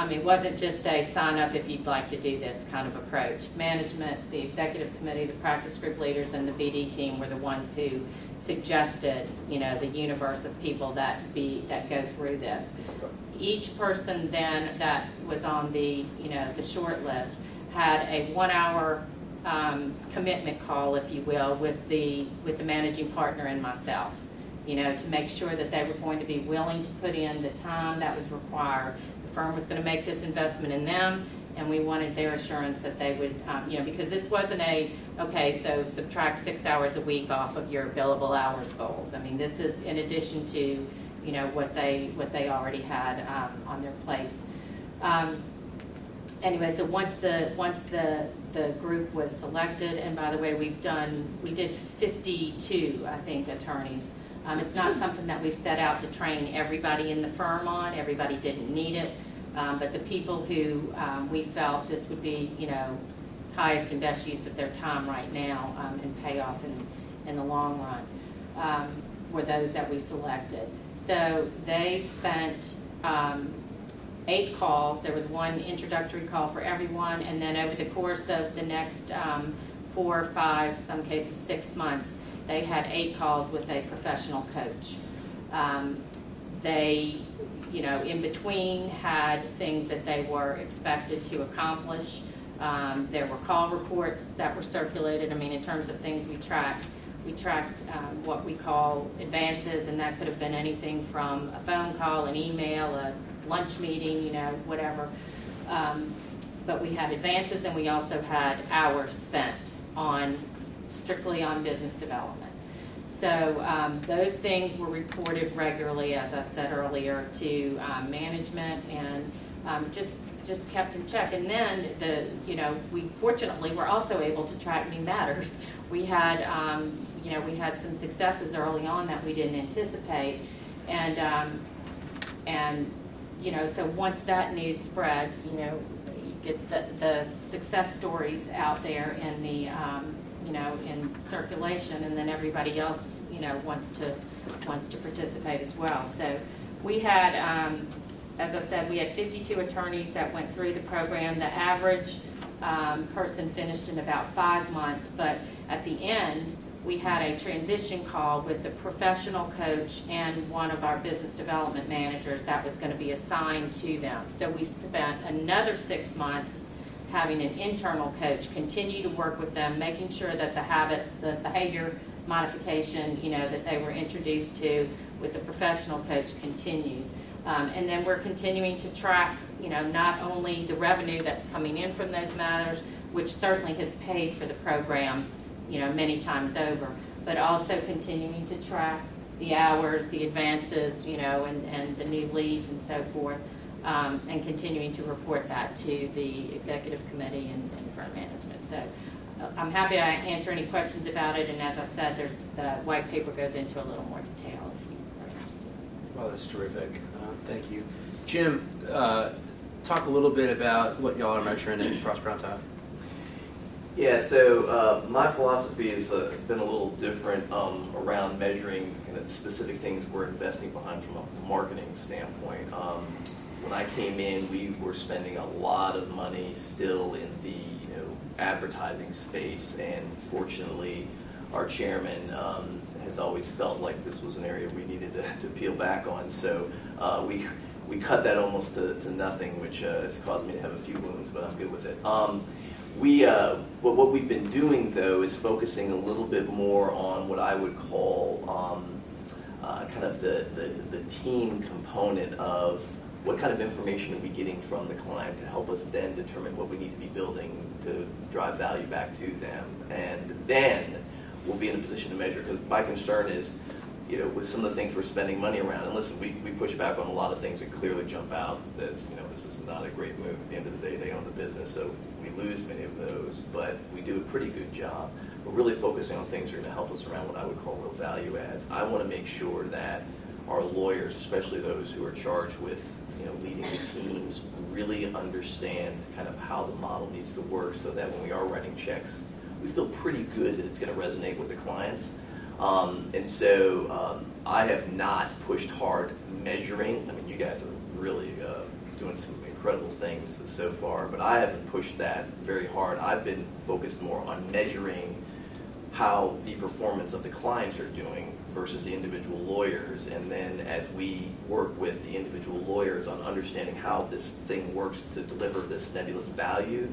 it wasn't just a sign up if you'd like to do this kind of approach. Management, the executive committee, the practice group leaders, and the BD team were the ones who suggested, the universe of people that go through this. Each person then that was on the short list had a 1 hour commitment call, if you will, with the managing partner and myself, to make sure that they were going to be willing to put in the time that was required. The firm was going to make this investment in them, and we wanted their assurance that they would, because this wasn't so subtract 6 hours a week off of your billable hours goals. I mean, this is in addition to, what they already had on their plates. Anyway, so once the group was selected, and by the way, we did 52, I think, attorneys. It's not something that we set out to train everybody in the firm on. Everybody didn't need it, but the people who we felt this would be, highest and best use of their time right now and pay off in the long run were those that we selected. So they spent 8 calls. There was one introductory call for everyone, and then over the course of the next 4 or 5, some cases 6 months, they had 8 calls with a professional coach. They, in between had things that they were expected to accomplish. There were call reports that were circulated. I mean, in terms of things we tracked what we call advances, and that could have been anything from a phone call, an email, a lunch meeting, whatever. But we had advances, and we also had hours spent strictly on business development. So those things were reported regularly, as I said earlier, to management, and just kept in check. And then we fortunately were also able to track new matters. We had some successes early on that we didn't anticipate, and so once that news spreads, you get the success stories out there in the in circulation, and then everybody else wants to participate as well. So we had, as I said, we had 52 attorneys that went through the program. The average person finished in about 5 months, but at the end we had a transition call with the professional coach and one of our business development managers that was going to be assigned to them. So we spent another 6 months having an internal coach continue to work with them, making sure that the habits, the behavior modification, that they were introduced to with the professional coach continued. And then we're continuing to track, not only the revenue that's coming in from those matters, which certainly has paid for the program, many times over, but also continuing to track the hours, the advances, and the new leads and so forth, and continuing to report that to the executive committee and firm management. So I'm happy to answer any questions about it, and as I said, the white paper goes into a little more detail if you are interested. Well, that's terrific. Thank you. Jim, talk a little bit about what y'all are measuring in Frost Brown Todd. Yeah, so my philosophy has been a little different around measuring kind of specific things we're investing behind from a marketing standpoint. When I came in, we were spending a lot of money still in the advertising space, and fortunately, our chairman has always felt like this was an area we needed to peel back on. So we cut that almost to nothing, which has caused me to have a few wounds, but I'm good with it. What we've been doing, though, is focusing a little bit more on what I would call kind of the team component of what kind of information are we getting from the client to help us then determine what we need to be building to drive value back to them. And then we'll be in a position to measure, because my concern is, with some of the things we're spending money around, and listen, we push back on a lot of things that clearly jump out as, this is not a great move. At the end of the day, they own the business, so we lose many of those, but we do a pretty good job. We're really focusing on things that are going to help us around what I would call real value adds. I want to make sure that our lawyers, especially those who are charged with leading the teams, really understand kind of how the model needs to work, so that when we are writing checks, we feel pretty good that it's going to resonate with the clients. And so I have not pushed hard measuring. I mean, you guys are really doing some incredible things so far, but I haven't pushed that very hard. I've been focused more on measuring how the performance of the clients are doing versus the individual lawyers, and then as we work with the individual lawyers on understanding how this thing works to deliver this nebulous value,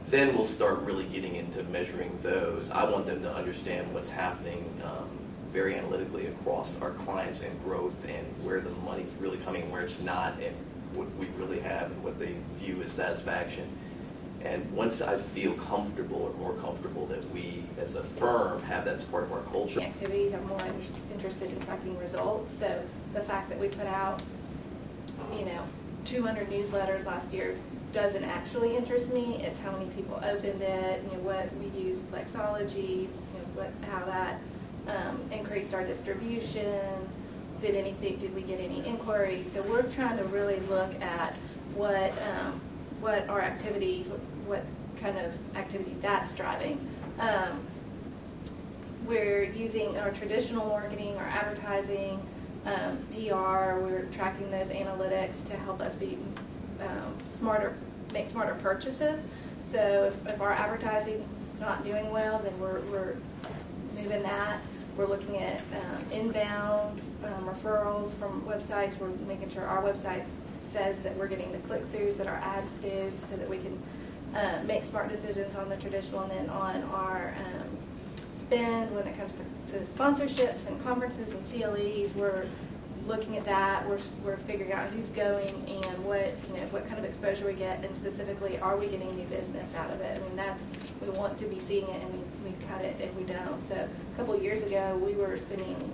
then we'll start really getting into measuring those. I want them to understand what's happening very analytically across our clients and growth, and where the money's really coming, where it's not, and what we really have and what they view as satisfaction. And once I feel comfortable or more comfortable that we as a firm have that as part of our culture. Activities, I'm more interested in tracking results. So the fact that we put out, 200 newsletters last year doesn't actually interest me. It's how many people opened it, what we used, Lexology, how that increased our distribution. Did we get any inquiries? So we're trying to really look at what our activities, what kind of activity that's driving. We're using our traditional marketing, our advertising, PR. We're tracking those analytics to help us be make smarter purchases. So if our advertising's not doing well, then we're moving that. We're looking at inbound referrals from websites. We're making sure our website says that we're getting the click-throughs that our ads do, so that we can make smart decisions on the traditional, and then on our spend when it comes to sponsorships and conferences and CLEs. We're looking at that. We're figuring out who's going and what kind of exposure we get, and specifically, are we getting new business out of it? I mean, we want to be seeing it, and we cut it if we don't. So a couple of years ago, we were spending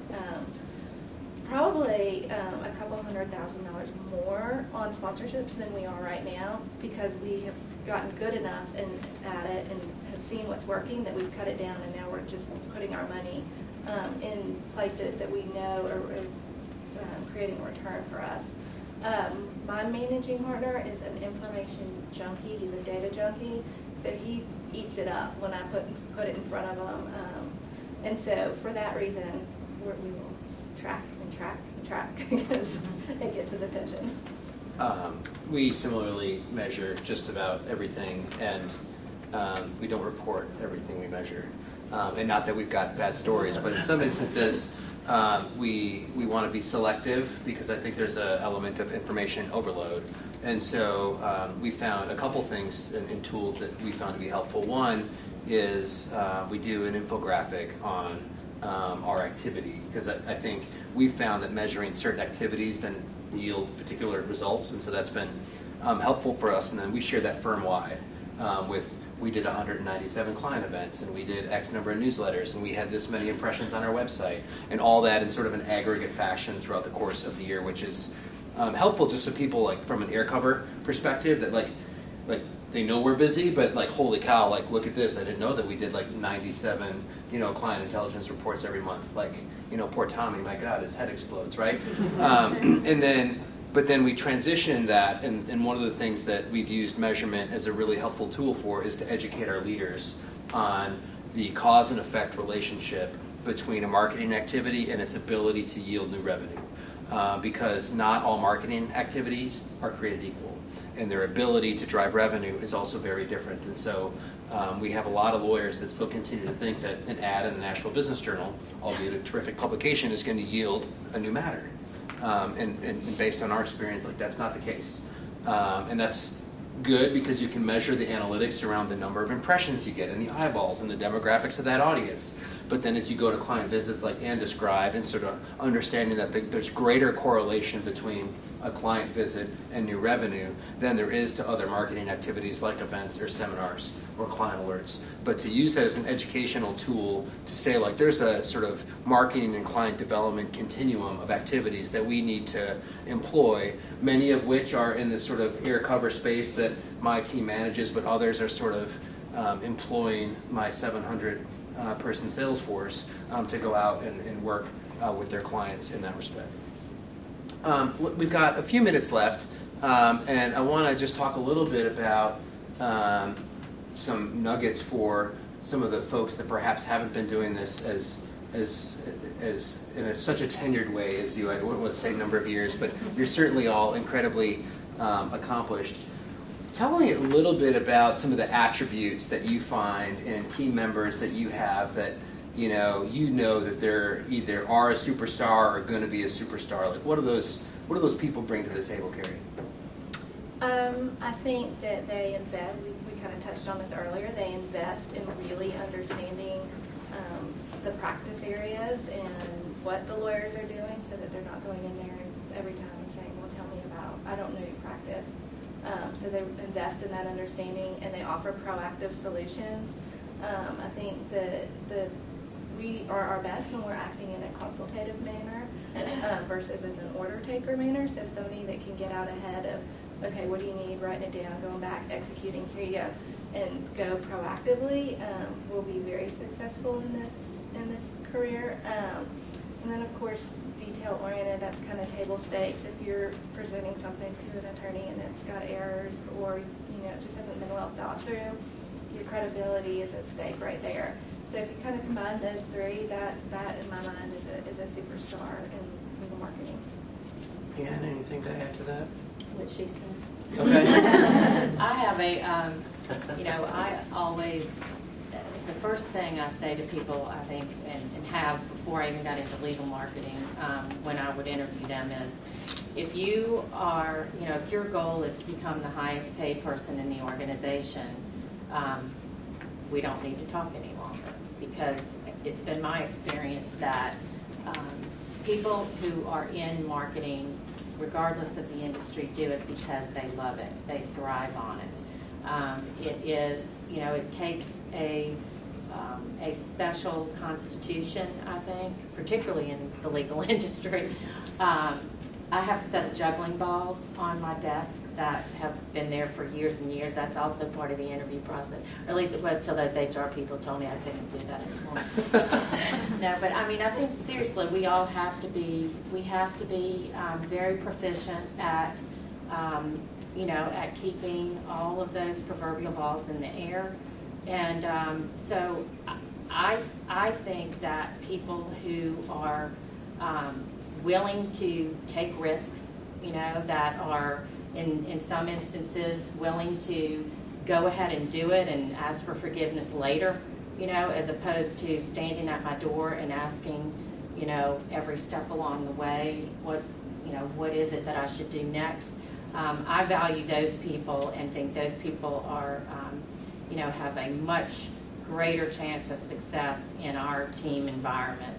probably a couple $100,000 more on sponsorships than we are right now, because we have gotten good enough at it and have seen what's working that we've cut it down, and now we're just putting our money in places that we know are creating a return for us. My managing partner is an information junkie. He's a data junkie, so he eats it up when I put it in front of him. And so for that reason, we will track and track and track because it gets his attention. We similarly measure just about everything, and we don't report everything we measure. And not that we've got bad stories, but in some instances, we want to be selective because I think there's an element of information overload. And so we found a couple things in tools that we found to be helpful. One is we do an infographic on our activity, because I think we found that measuring certain activities then yield particular results, and so that's been helpful for us. And then we share that firm-wide we did 197 client events, and we did X number of newsletters, and we had this many impressions on our website, and all that in sort of an aggregate fashion throughout the course of the year, which is helpful just so people, like, from an air cover perspective, that like they know we're busy, but like, holy cow, like, look at this, I didn't know that we did like 97 client intelligence reports every month. Like, poor Tommy, my God, his head explodes, right? But then we transition that, and one of the things that we've used measurement as a really helpful tool for is to educate our leaders on the cause and effect relationship between a marketing activity and its ability to yield new revenue. Because not all marketing activities are created equal, and their ability to drive revenue is also very different. And so we have a lot of lawyers that still continue to think that an ad in the Nashville Business Journal, albeit a terrific publication, is going to yield a new matter. And based on our experience, like, that's not the case. And that's good because you can measure the analytics around the number of impressions you get and the eyeballs and the demographics of that audience. But then as you go to client visits, like Ann described, and sort of understanding that there's greater correlation between a client visit and new revenue than there is to other marketing activities like events or seminars or client alerts. But to use that as an educational tool to say, like, there's a sort of marketing and client development continuum of activities that we need to employ, many of which are in this sort of air cover space that my team manages, but others are sort of employing my 700 person sales force to go out and work with their clients in that respect. We've got a few minutes left, and I want to just talk a little bit about some nuggets for some of the folks that perhaps haven't been doing this as in such a tenured way as you. I wouldn't want to say number of years, but you're certainly all incredibly accomplished. Tell me a little bit about some of the attributes that you find in team members that you have that you know that they're either are a superstar or going to be a superstar. Like, what do those people bring to the table, Kerry? I think that they invest. We kind of touched on this earlier. They invest in really understanding the practice areas and what the lawyers are doing, so that they're not going in there and every time and saying, "Well, tell me about, I don't know your practice." So they invest in that understanding, and they offer proactive solutions. I think that we are our best when we're acting in a consultative manner versus in an order taker manner. So somebody that can get out ahead of, okay, what do you need? Writing it down, going back, executing. Here you go, and go proactively. Will be very successful in this career. And then, of course, detail-oriented, that's kind of table stakes. If you're presenting something to an attorney and it's got errors, or it just hasn't been well thought through, your credibility is at stake right there. So if you kind of combine those three, that in my mind is a superstar in legal marketing. Ann, anything to add to that? What she said. Okay. I have I always, the first thing I say to people, I think, and have before I even got into legal marketing, when I would interview them, is if you are, if your goal is to become the highest paid person in the organization, we don't need to talk any longer, because it's been my experience that people who are in marketing, regardless of the industry, do it because they love it. They thrive on it. It is, it takes a special constitution, I think, particularly in the legal industry. I have a set of juggling balls on my desk that have been there for years and years. That's also part of the interview process, or at least it was till those HR people told me I couldn't do that anymore. No, but I think seriously, we all have to be. We have to be very proficient at, at keeping all of those proverbial balls in the air. And so I think that people who are willing to take risks, that are in some instances willing to go ahead and do it and ask for forgiveness later, as opposed to standing at my door and asking, every step along the way, what is it that I should do next. I value those people and think those people are, have a much greater chance of success in our team environment.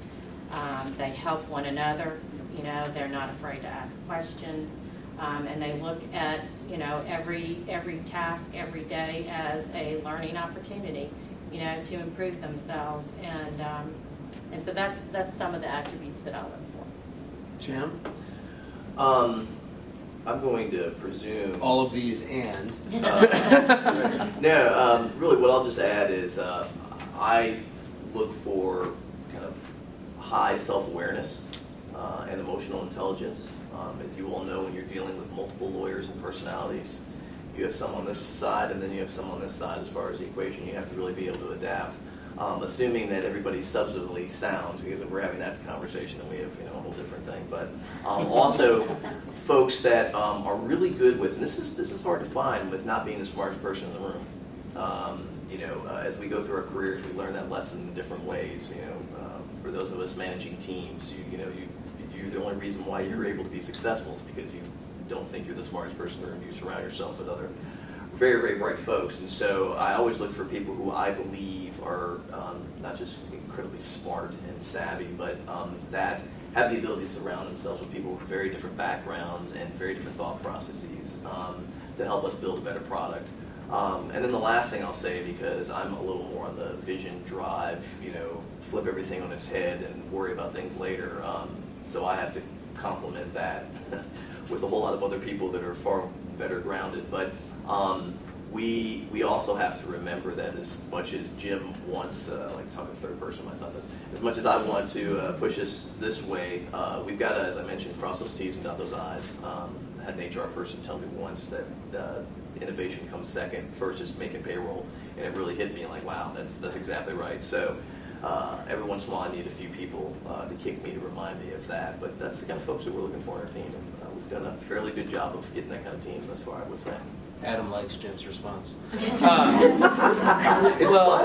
They help one another, they're not afraid to ask questions, and they look at, every task every day as a learning opportunity, to improve themselves. And so that's some of the attributes that I look for. Jim? I'm going to presume... All of these and? No, really what I'll just add is I look for kind of high self-awareness and emotional intelligence. As you all know, when you're dealing with multiple lawyers and personalities, you have some on this side and then you have some on this side as far as the equation. You have to really be able to adapt. Assuming that everybody's substantively sound, because if we're having that conversation, then we have a whole different thing. But also, folks that are really good with, and this is hard to find with not being the smartest person in the room. As we go through our careers, we learn that lesson in different ways. For those of us managing teams, you're the only reason why you're able to be successful is because you don't think you're the smartest person in the room. You surround yourself with other very, very bright folks. And so I always look for people who I believe are not just incredibly smart and savvy, but that have the ability to surround themselves with people with very different backgrounds and very different thought processes to help us build a better product. And then the last thing I'll say, because I'm a little more on the vision drive, flip everything on its head and worry about things later. So I have to complement that with a whole lot of other people that are far better grounded. But we also have to remember that as much as Jim wants, like talking third person myself, as much as I want to push us this way, we've got to, as I mentioned, cross those T's and dot those I's. I had an HR person tell me once that innovation comes second, first is making payroll, and it really hit me like, wow, that's exactly right. So every once in a while I need a few people to kick me to remind me of that, but that's the kind of folks that we're looking for in our team. We've done a fairly good job of getting that kind of team thus far, I would say. Adam likes Jim's response. It's fun,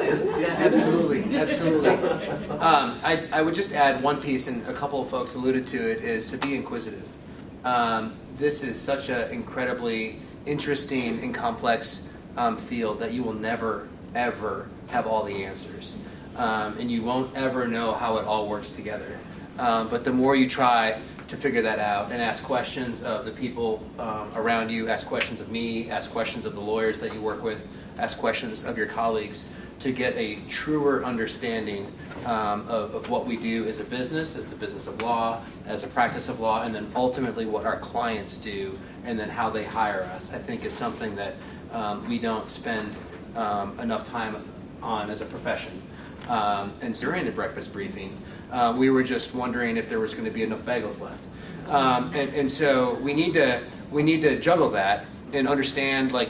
isn't it? Yeah, absolutely, absolutely. I would just add one piece, and a couple of folks alluded to it, is to be inquisitive. This is such an incredibly interesting and complex field that you will never, ever have all the answers. And you won't ever know how it all works together. But the more you try to figure that out and ask questions of the people around you, ask questions of me, ask questions of the lawyers that you work with, ask questions of your colleagues to get a truer understanding of what we do as a business, as the business of law, as a practice of law, and then ultimately what our clients do and then how they hire us, I think is something that we don't spend enough time on as a profession. And so during the breakfast briefing, we were just wondering if there was going to be enough bagels left. And so we need to juggle that and understand, like,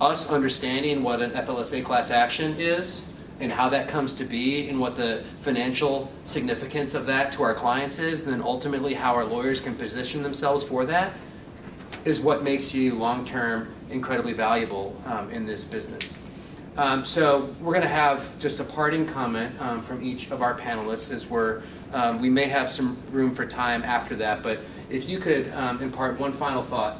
us understanding what an FLSA class action is and how that comes to be and what the financial significance of that to our clients is, and then ultimately how our lawyers can position themselves for that is what makes you long-term incredibly valuable in this business. So we're going to have just a parting comment from each of our panelists as we may have some room for time after that, but if you could impart one final thought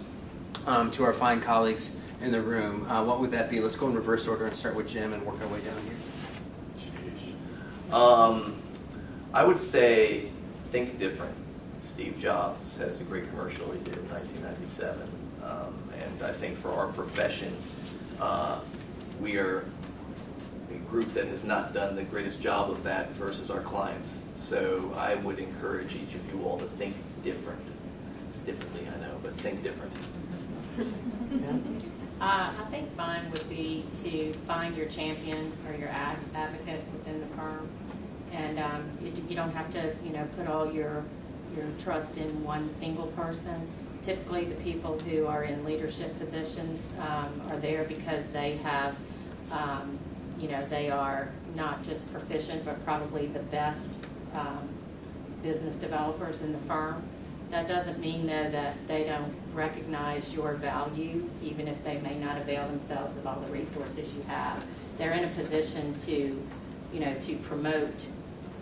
to our fine colleagues in the room, what would that be? Let's go in reverse order and start with Jim and work our way down here. I would say think different. Steve Jobs has a great commercial he did in 1997, and I think for our profession, we are a group that has not done the greatest job of that versus our clients. So I would encourage each of you all to think different. It's differently, I know, but think different. I think mine would be to find your champion or your advocate within the firm, and you don't have to, put all your trust in one single person. Typically, the people who are in leadership positions are there because they have, they are not just proficient, but probably the best business developers in the firm. That doesn't mean, though, that they don't recognize your value, even if they may not avail themselves of all the resources you have. They're in a position to to promote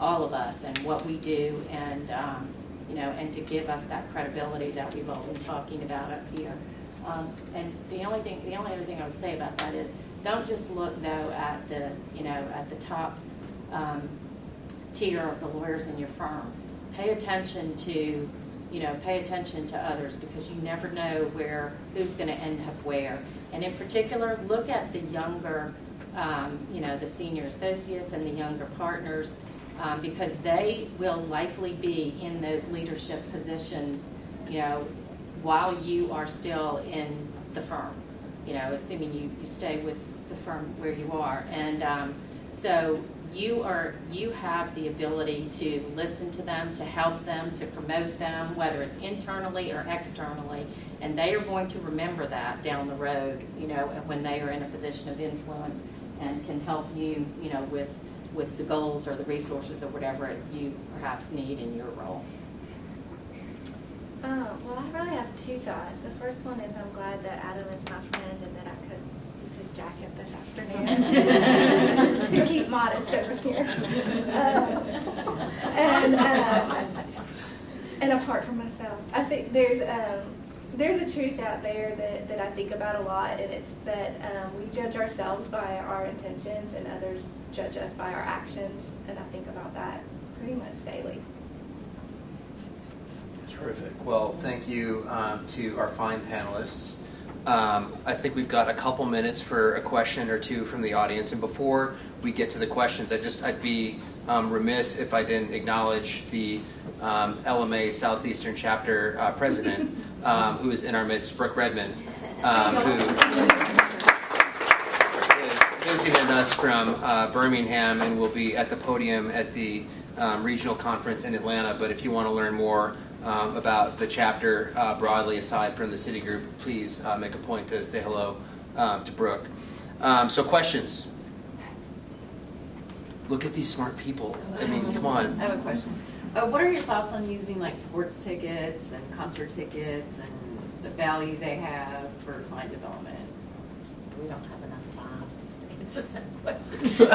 all of us and what we do, and and to give us that credibility that we've all been talking about up here. And the only other thing I would say about that is, don't just look though at the at the top tier of the lawyers in your firm. Pay attention to others, because you never know who's going to end up where. And in particular, look at the younger, the senior associates and the younger partners, because they will likely be in those leadership positions, while you are still in the firm, assuming you stay with the firm where you are. And so you have the ability to listen to them, to help them, to promote them, whether it's internally or externally, and they are going to remember that down the road, when they are in a position of influence, and can help you, with the goals or the resources or whatever you perhaps need in your role. Well, I really have two thoughts. The first one is, I'm glad that Adam is my friend and that I could use his jacket this afternoon to keep modest over here. And apart from myself, I think there's a truth out there that I think about a lot, and it's that we judge ourselves by our intentions and others judge us by our actions, and I think about that pretty much daily. Terrific. Well, thank you to our fine panelists. I think we've got a couple minutes for a question or two from the audience. And before we get to the questions, I'd be remiss if I didn't acknowledge the LMA Southeastern Chapter president, who is in our midst, Brooke Redmond, who is visiting us from Birmingham and will be at the podium at the regional conference in Atlanta. But if you want to learn more about the chapter broadly, aside from the city group, please make a point to say hello to Brooke. So questions? Look at these smart people. I mean, come on. I have a question. What are your thoughts on using like sports tickets and concert tickets and the value they have for client development? We don't have enough time to answer that question.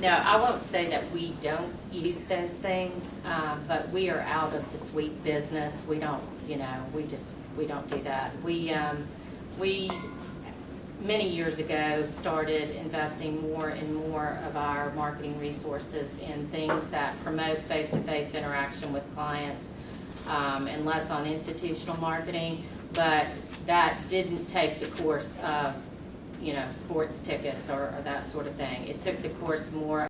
No, I won't say that we don't use those things, but we are out of the suite business. We don't, we don't do that. We many years ago started investing more and more of our marketing resources in things that promote face-to-face interaction with clients, and less on institutional marketing, but that didn't take the course of sports tickets or that sort of thing. It took the course more